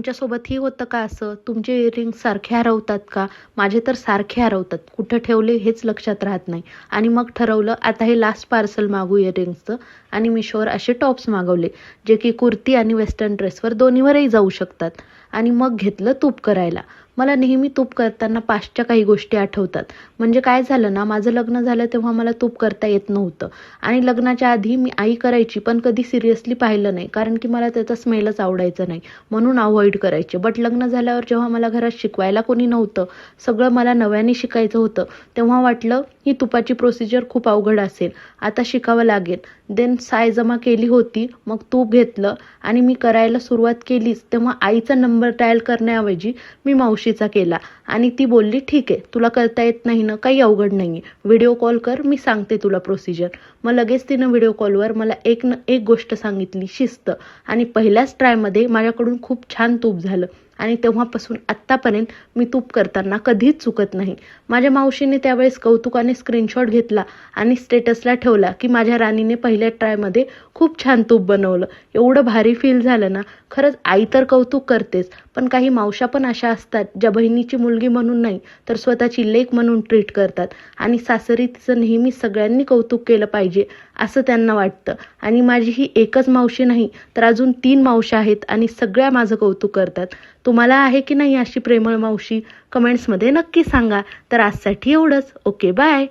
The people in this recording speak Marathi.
तुमच्यासोबतही होतं का असं? तुमचे इयरिंग्स सारखे हरवतात का? माझे तर सारखे हरवतात. कुठं ठेवले हेच लक्षात राहत नाही. आणि मग ठरवलं आता हे लास्ट पार्सल मागू इयरिंग्सचं आणि Mishoवर असे टॉप्स मागवले, जे की कुर्ती आणि वेस्टर्न ड्रेसवर दोन्हीवरही जाऊ शकतात. आणि मग घेतलं तूप करायला. मला नेहमी तूप करताना पास्टच्या काही गोष्टी आठवतात. म्हणजे काय झालं ना, माझं लग्न झालं तेव्हा मला तूप करता येत नव्हतं. आणि लग्नाच्या आधी मी आई करायची, पण कधी सिरियसली पाहिलं नाही. कारण की मला त्याचा स्मेलच आवडायचा नाही. म्हणून अव्हॉइड करायचे. बट लग्न झाल्यावर जेव्हा मला घरात शिकवायला कोणी नव्हतं, सगळं मला नव्याने शिकायचं होतं, तेव्हा वाटलं ही तुपाची प्रोसिजर खूप अवघड असेल. आता शिकावं लागेल. देन साय जमा केली होती. मग तूप घेतलं आणि मी करायला सुरुवात केलीच, तेव्हा आईचा नंबर डायल करण्याऐवजी मी मावशीचा केला. आणि ती बोलली, ठीक आहे, तुला करता येत नाही ना, काही अवघड नाही आहे. व्हिडिओ कॉल कर, मी सांगते तुला प्रोसिजर. मग लगेच तिनं व्हिडिओ कॉलवर मला एक गोष्ट सांगितली, शिस्त. आणि पहिल्याच ट्रायमध्ये माझ्याकडून खूप छान तूप झालं. आणि तेव्हापासून आत्तापर्यंत मी तूप करताना कधीच चुकत नाही. माझ्या मावशीने त्यावेळेस कौतुकाने स्क्रीनशॉट घेतला आणि स्टेटसला ठेवला की माझ्या राणीने पहिल्या ट्रायमध्ये खूप छान तूप बनवलं. एवढं भारी फील झालं ना. खरंच आई तर कौतुक करतेच, पण काही मावशा पण अशा असतात ज्या बहिणीची मुलगी म्हणून नाही तर स्वतःची लेक म्हणून ट्रीट करतात. आणि सासरी तिचं नेहमी सगळ्यांनी कौतुक केलं पाहिजे असं त्यांना वाटतं. आणि माझी ही एकच मावशी नाही तर अजून 3 मावशा आहेत आणि सगळ्या माझं कौतुक करतात. तुम्हाला आहे की नाही अशी प्रेमळ मावशी? कमेंट्समध्ये नक्की सांगा. तर आजसाठी एवढंच. Okay, bye.